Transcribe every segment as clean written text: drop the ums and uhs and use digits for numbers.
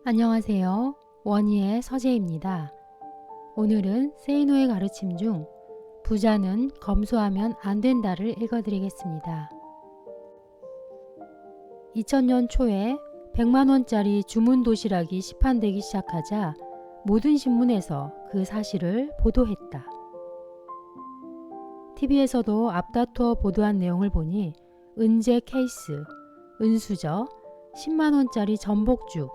안녕하세요. 원희의 서재입니다. 오늘은 세이노의 가르침 중 부자는 검소하면 안 된다를 읽어드리겠습니다. 2000년 초에 100만원짜리 주문 도시락이 시판되기 시작하자 모든 신문에서 그 사실을 보도했다. TV에서도 앞다투어 보도한 내용을 보니 은재 케이스, 은수저, 10만원짜리 전복죽,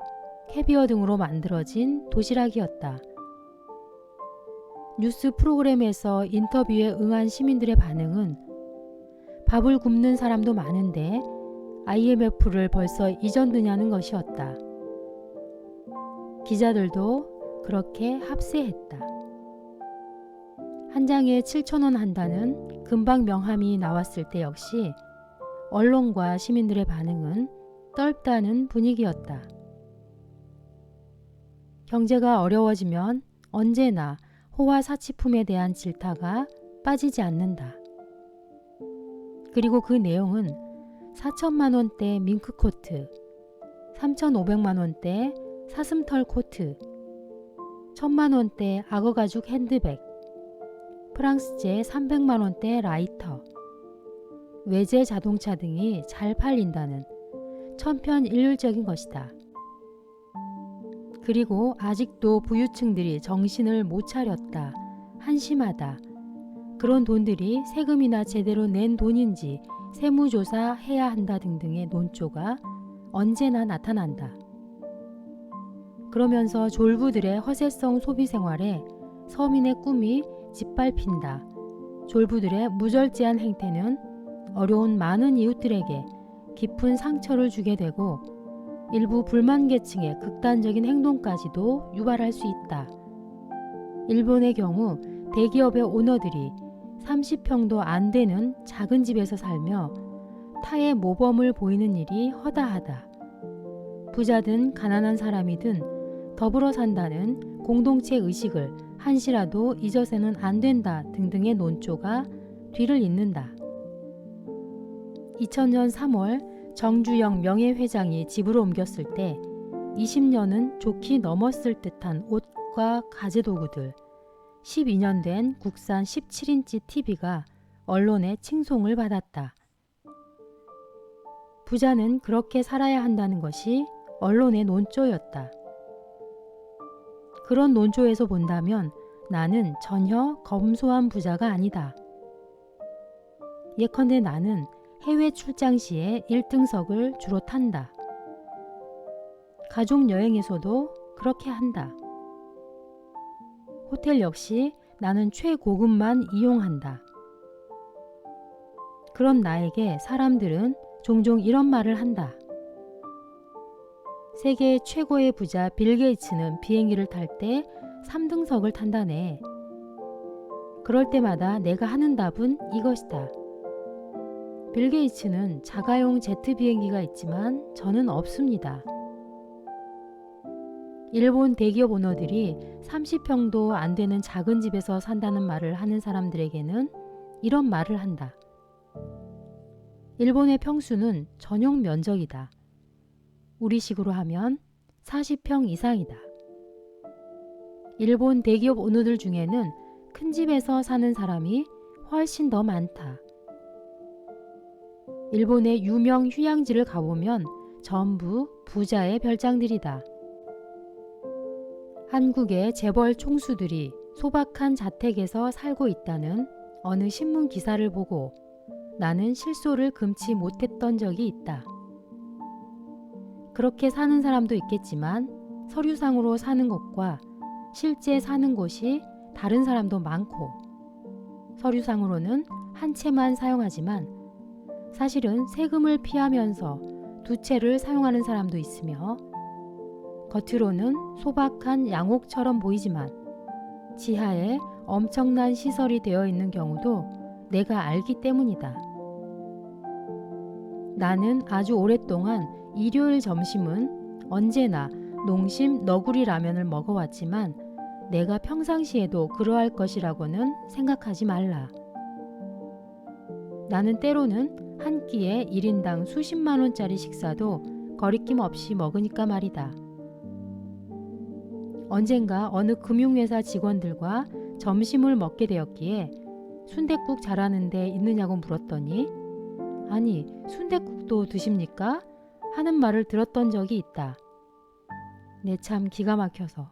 캐비어 등으로 만들어진 도시락이었다. 뉴스 프로그램에서 인터뷰에 응한 시민들의 반응은 밥을 굶는 사람도 많은데 IMF를 벌써 잊었느냐는 것이었다. 기자들도 그렇게 합세했다. 한 장에 7,000원 한다는 금방 명함이 나왔을 때 역시 언론과 시민들의 반응은 떫다는 분위기였다. 경제가 어려워지면 언제나 호화 사치품에 대한 질타가 빠지지 않는다. 그리고 그 내용은 4천만원대 밍크코트, 3,500만원대 사슴털 코트, 1,000만원대 악어가죽 핸드백, 프랑스제 300만원대 라이터, 외제 자동차 등이 잘 팔린다는 천편일률적인 것이다. 그리고 아직도 부유층들이 정신을 못 차렸다. 한심하다. 그런 돈들이 세금이나 제대로 낸 돈인지 세무조사 해야 한다 등등의 논조가 언제나 나타난다. 그러면서 졸부들의 허세성 소비생활에 서민의 꿈이 짓밟힌다. 졸부들의 무절제한 행태는 어려운 많은 이웃들에게 깊은 상처를 주게 되고 일부 불만계층의 극단적인 행동까지도 유발할 수 있다. 일본의 경우 대기업의 오너들이 30평도 안 되는 작은 집에서 살며 타의 모범을 보이는 일이 허다하다. 부자든 가난한 사람이든 더불어 산다는 공동체 의식을 한시라도 잊어서는 안 된다 등등의 논조가 뒤를 잇는다. 2000년 3월 정주영 명예회장이 집으로 옮겼을 때 20년은 좋게 넘었을 듯한 옷과 가재도구들, 12년 된 국산 17인치 TV가 언론의 칭송을 받았다. 부자는 그렇게 살아야 한다는 것이 언론의 논조였다. 그런 논조에서 본다면 나는 전혀 검소한 부자가 아니다. 예컨대 나는 해외 출장 시에 1등석을 주로 탄다. 가족 여행에서도 그렇게 한다. 호텔 역시 나는 최고급만 이용한다. 그런 나에게 사람들은 종종 이런 말을 한다. 세계 최고의 부자 빌 게이츠는 비행기를 탈 때 3등석을 탄다네. 그럴 때마다 내가 하는 답은 이것이다. 빌 게이츠는 자가용 제트 비행기가 있지만 저는 없습니다. 일본 대기업 오너들이 30평도 안 되는 작은 집에서 산다는 말을 하는 사람들에게는 이런 말을 한다. 일본의 평수는 전용 면적이다. 우리식으로 하면 40평 이상이다. 일본 대기업 오너들 중에는 큰 집에서 사는 사람이 훨씬 더 많다. 일본의 유명 휴양지를 가보면 전부 부자의 별장들이다. 한국의 재벌 총수들이 소박한 자택에서 살고 있다는 어느 신문 기사를 보고 나는 실소를 금치 못했던 적이 있다. 그렇게 사는 사람도 있겠지만 서류상으로 사는 곳과 실제 사는 곳이 다른 사람도 많고 서류상으로는 한 채만 사용하지만 사실은 세금을 피하면서 두 채를 사용하는 사람도 있으며 겉으로는 소박한 양옥처럼 보이지만 지하에 엄청난 시설이 되어 있는 경우도 내가 알기 때문이다. 나는 아주 오랫동안 일요일 점심은 언제나 농심 너구리 라면을 먹어왔지만 내가 평상시에도 그러할 것이라고는 생각하지 말라. 나는 때로는 한 끼에 1인당 수십만원짜리 식사도 거리낌 없이 먹으니까 말이다. 언젠가 어느 금융회사 직원들과 점심을 먹게 되었기에 순댓국 잘하는 데 있느냐고 물었더니 아니 순댓국도 드십니까? 하는 말을 들었던 적이 있다. 내 참 기가 막혀서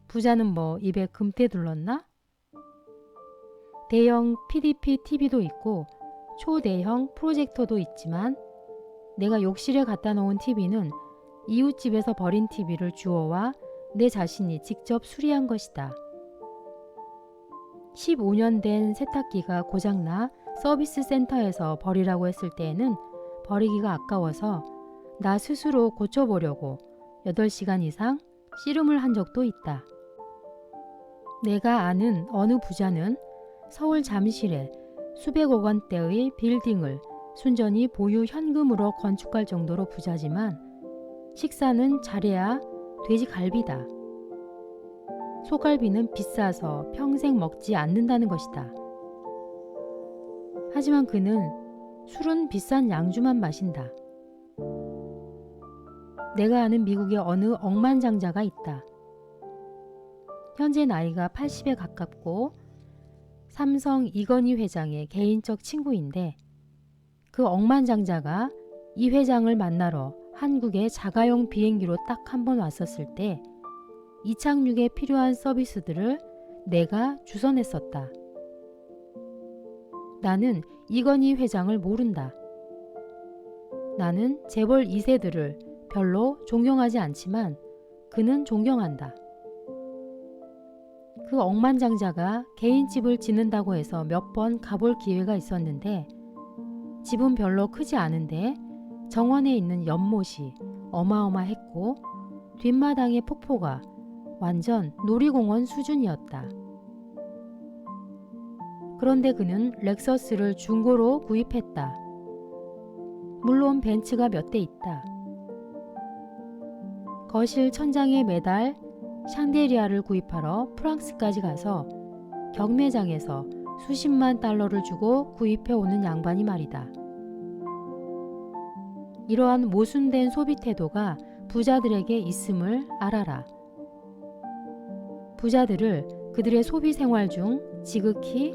부자는 뭐 입에 금태 둘렀나? 대형 PDP TV도 있고 초대형 프로젝터도 있지만 내가 욕실에 갖다 놓은 TV는 이웃집에서 버린 TV를 주워와 내 자신이 직접 수리한 것이다. 15년 된 세탁기가 고장나 서비스 센터에서 버리라고 했을 때에는 버리기가 아까워서 나 스스로 고쳐보려고 8시간 이상 씨름을 한 적도 있다. 내가 아는 어느 부자는 서울 잠실에 수백억 원대의 빌딩을 순전히 보유 현금으로 건축할 정도로 부자지만 식사는 잘해야 돼지갈비다. 소갈비는 비싸서 평생 먹지 않는다는 것이다. 하지만 그는 술은 비싼 양주만 마신다. 내가 아는 미국의 어느 억만장자가 있다. 현재 나이가 80에 가깝고 삼성 이건희 회장의 개인적 친구인데 그 억만장자가 이 회장을 만나러 한국에 자가용 비행기로 딱 한 번 왔었을 때 이착륙에 필요한 서비스들을 내가 주선했었다. 나는 이건희 회장을 모른다. 나는 재벌 2세들을 별로 존경하지 않지만 그는 존경한다. 그 억만장자가 개인집을 짓는다고 해서 몇 번 가볼 기회가 있었는데 집은 별로 크지 않은데 정원에 있는 연못이 어마어마했고 뒷마당의 폭포가 완전 놀이공원 수준이었다. 그런데 그는 렉서스를 중고로 구입했다. 물론 벤츠가 몇 대 있다. 거실 천장에 매달 샹데리아를 구입하러 프랑스까지 가서 경매장에서 수십만 달러를 주고 구입해 오는 양반이 말이다. 이러한 모순된 소비 태도가 부자들에게 있음을 알아라. 부자들을 그들의 소비 생활 중 지극히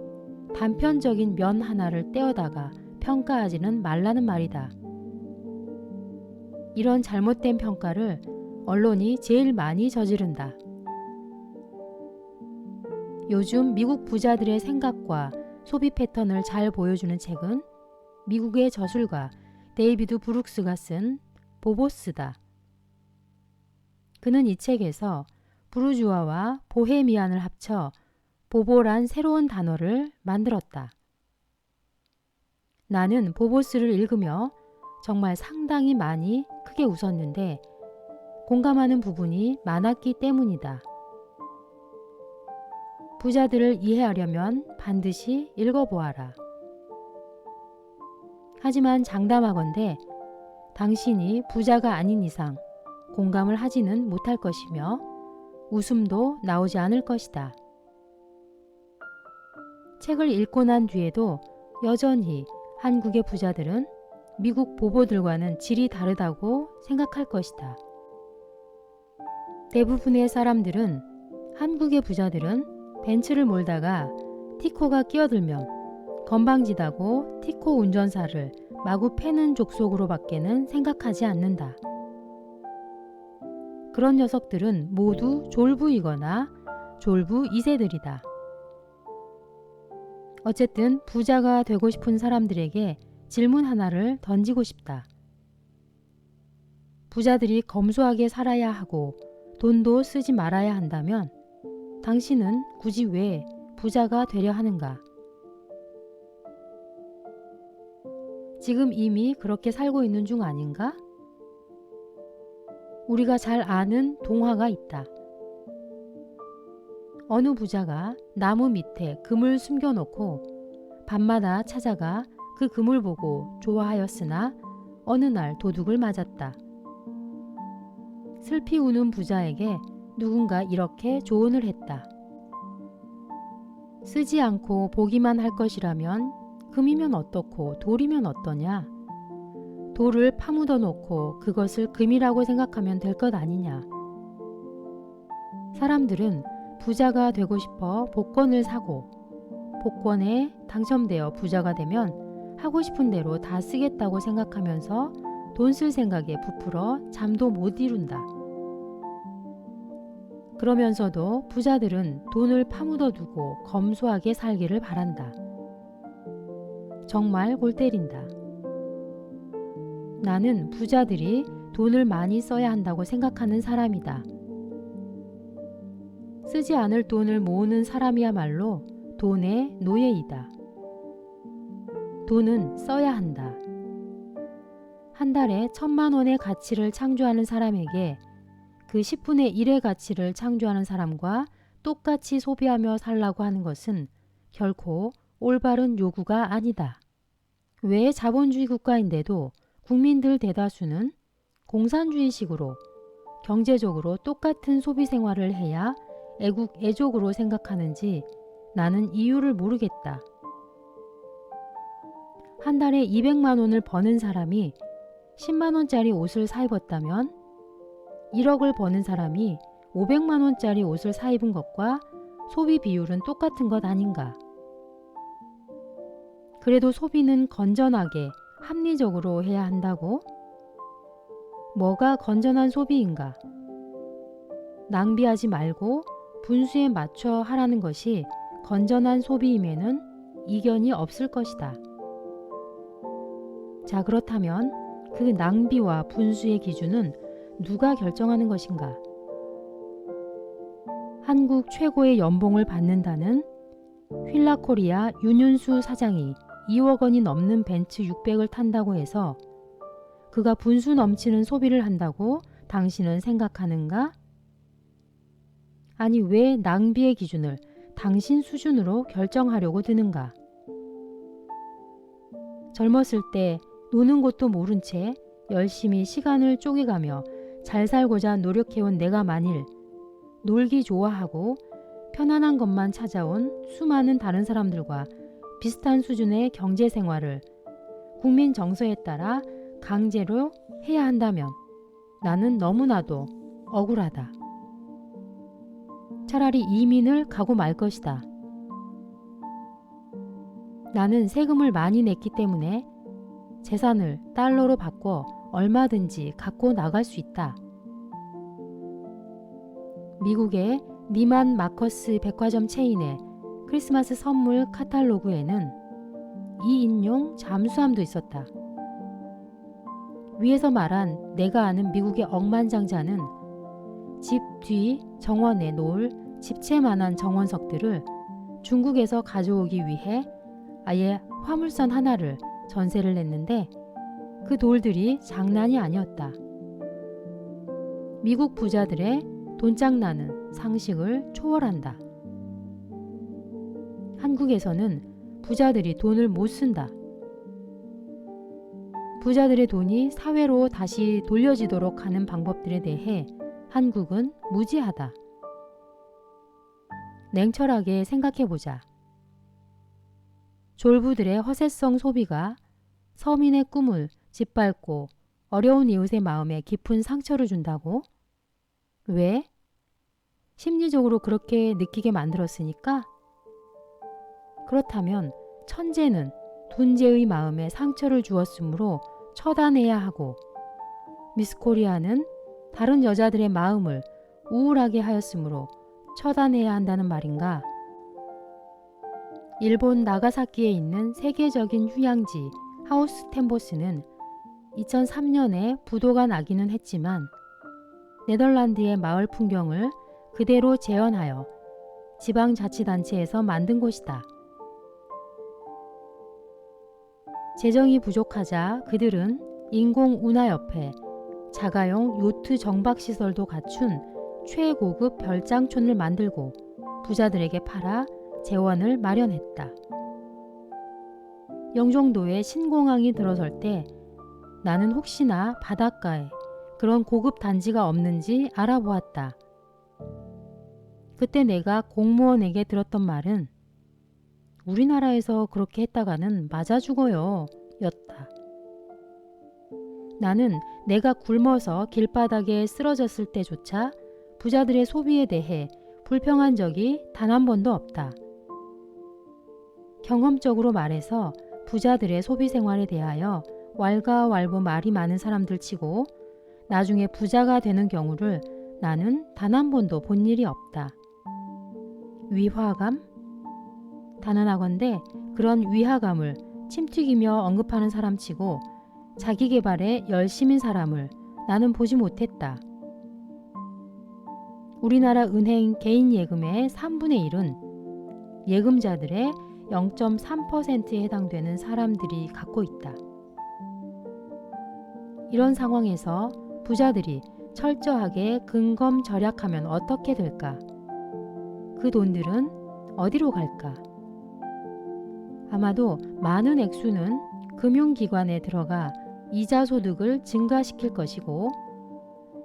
단편적인 면 하나를 떼어다가 평가하지는 말라는 말이다. 이런 잘못된 평가를 언론이 제일 많이 저지른다. 요즘 미국 부자들의 생각과 소비 패턴을 잘 보여주는 책은 미국의 저술가 데이비드 브룩스가 쓴 보보스다. 그는 이 책에서 부르주아와 보헤미안을 합쳐 보보란 새로운 단어를 만들었다. 나는 보보스를 읽으며 정말 상당히 많이 크게 웃었는데 공감하는 부분이 많았기 때문이다. 부자들을 이해하려면 반드시 읽어보아라. 하지만 장담하건대 당신이 부자가 아닌 이상 공감을 하지는 못할 것이며 웃음도 나오지 않을 것이다. 책을 읽고 난 뒤에도 여전히 한국의 부자들은 미국 보보들과는 질이 다르다고 생각할 것이다. 대부분의 사람들은 한국의 부자들은 벤츠를 몰다가 티코가 끼어들면 건방지다고 티코 운전사를 마구 패는 족속으로 밖에는 생각하지 않는다. 그런 녀석들은 모두 졸부이거나 졸부 2세들이다. 어쨌든 부자가 되고 싶은 사람들에게 질문 하나를 던지고 싶다. 부자들이 검소하게 살아야 하고 돈도 쓰지 말아야 한다면 당신은 굳이 왜 부자가 되려 하는가? 지금 이미 그렇게 살고 있는 중 아닌가? 우리가 잘 아는 동화가 있다. 어느 부자가 나무 밑에 금을 숨겨놓고 밤마다 찾아가 그 금을 보고 좋아하였으나 어느 날 도둑을 맞았다. 슬피 우는 부자에게 누군가 이렇게 조언을 했다. 쓰지 않고 보기만 할 것이라면 금이면 어떻고 돌이면 어떠냐? 돌을 파묻어 놓고 그것을 금이라고 생각하면 될 것 아니냐? 사람들은 부자가 되고 싶어 복권을 사고 복권에 당첨되어 부자가 되면 하고 싶은 대로 다 쓰겠다고 생각하면서 돈 쓸 생각에 부풀어 잠도 못 이룬다. 그러면서도 부자들은 돈을 파묻어 두고 검소하게 살기를 바란다. 정말 골 때린다. 나는 부자들이 돈을 많이 써야 한다고 생각하는 사람이다. 쓰지 않을 돈을 모으는 사람이야말로 돈의 노예이다. 돈은 써야 한다. 한 달에 1,000만 원의 가치를 창조하는 사람에게 그 10분의 1의 가치를 창조하는 사람과 똑같이 소비하며 살라고 하는 것은 결코 올바른 요구가 아니다. 왜 자본주의 국가인데도 국민들 대다수는 공산주의식으로 경제적으로 똑같은 소비 생활을 해야 애국애족으로 생각하는지 나는 이유를 모르겠다. 한 달에 200만 원을 버는 사람이 10만 원짜리 옷을 사 입었다면 1억을 버는 사람이 500만 원짜리 옷을 사 입은 것과 소비 비율은 똑같은 것 아닌가? 그래도 소비는 건전하게 합리적으로 해야 한다고? 뭐가 건전한 소비인가? 낭비하지 말고 분수에 맞춰 하라는 것이 건전한 소비임에는 이견이 없을 것이다. 자, 그렇다면 그 낭비와 분수의 기준은 누가 결정하는 것인가? 한국 최고의 연봉을 받는다는 휠라코리아 윤윤수 사장이 2억 원이 넘는 벤츠 600을 탄다고 해서 그가 분수 넘치는 소비를 한다고 당신은 생각하는가? 아니, 왜 낭비의 기준을 당신 수준으로 결정하려고 드는가? 젊었을 때 노는 것도 모른 채 열심히 시간을 쪼개가며 잘 살고자 노력해온 내가 만일 놀기 좋아하고 편안한 것만 찾아온 수많은 다른 사람들과 비슷한 수준의 경제 생활을 국민 정서에 따라 강제로 해야 한다면 나는 너무나도 억울하다. 차라리 이민을 가고 말 것이다. 나는 세금을 많이 냈기 때문에 재산을 달러로 바꿔 얼마든지 갖고 나갈 수 있다. 미국의 니만 마커스 백화점 체인의 크리스마스 선물 카탈로그에는 이 인용 잠수함도 있었다. 위에서 말한 내가 아는 미국의 억만장자는 집 뒤 정원에 놓을 집채만한 정원석들을 중국에서 가져오기 위해 아예 화물선 하나를 전세를 냈는데 그 돌들이 장난이 아니었다. 미국 부자들의 돈장나는 상식을 초월한다. 한국에서는 부자들이 돈을 못 쓴다. 부자들의 돈이 사회로 다시 돌려지도록 하는 방법들에 대해 한국은 무지하다. 냉철하게 생각해보자. 졸부들의 허세성 소비가 서민의 꿈을 짓밟고 어려운 이웃의 마음에 깊은 상처를 준다고? 왜? 심리적으로 그렇게 느끼게 만들었으니까? 그렇다면 천재는 둔재의 마음에 상처를 주었으므로 처단해야 하고 미스코리아는 다른 여자들의 마음을 우울하게 하였으므로 처단해야 한다는 말인가? 일본 나가사키에 있는 세계적인 휴양지 하우스 템보스는 2003년에 부도가 나기는 했지만 네덜란드의 마을 풍경을 그대로 재현하여 지방자치단체에서 만든 곳이다. 재정이 부족하자 그들은 인공운하 옆에 자가용 요트 정박시설도 갖춘 최고급 별장촌을 만들고 부자들에게 팔아 재원을 마련했다. 영종도에 신공항이 들어설 때 나는 혹시나 바닷가에 그런 고급 단지가 없는지 알아보았다. 그때 내가 공무원에게 들었던 말은 우리나라에서 그렇게 했다가는 맞아 죽어요 였다. 나는 내가 굶어서 길바닥에 쓰러졌을 때조차 부자들의 소비에 대해 불평한 적이 단 한 번도 없다. 경험적으로 말해서 부자들의 소비 생활에 대하여 왈가왈부 말이 많은 사람들 치고 나중에 부자가 되는 경우를 나는 단 한 번도 본 일이 없다. 위화감? 단언하건대 그런 위화감을 침튀기며 언급하는 사람치고 자기 개발에 열심인 사람을 나는 보지 못했다. 우리나라 은행 개인 예금의 3분의 1은 예금자들의 0.3%에 해당되는 사람들이 갖고 있다. 이런 상황에서 부자들이 철저하게 근검절약하면 어떻게 될까? 그 돈들은 어디로 갈까? 아마도 많은 액수는 금융기관에 들어가 이자 소득을 증가시킬 것이고,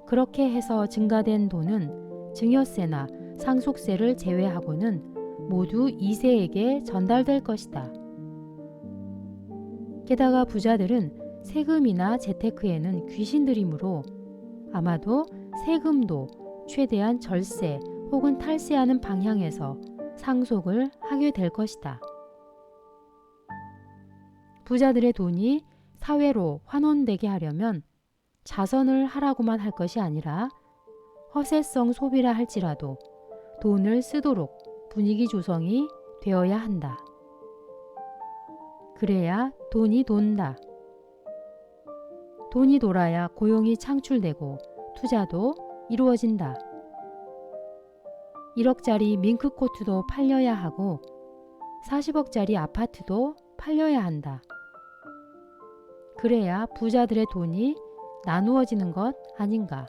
그렇게 해서 증가된 돈은 증여세나 상속세를 제외하고는 모두 2세에게 전달될 것이다. 게다가 부자들은 세금이나 재테크에는 귀신들이므로 아마도 세금도 최대한 절세 혹은 탈세하는 방향에서 상속을 하게 될 것이다. 부자들의 돈이 사회로 환원되게 하려면 자선을 하라고만 할 것이 아니라 허세성 소비라 할지라도 돈을 쓰도록 분위기 조성이 되어야 한다. 그래야 돈이 돈다. 돈이 돌아야 고용이 창출되고 투자도 이루어진다. 1억짜리 밍크코트도 팔려야 하고 40억짜리 아파트도 팔려야 한다. 그래야 부자들의 돈이 나누어지는 것 아닌가.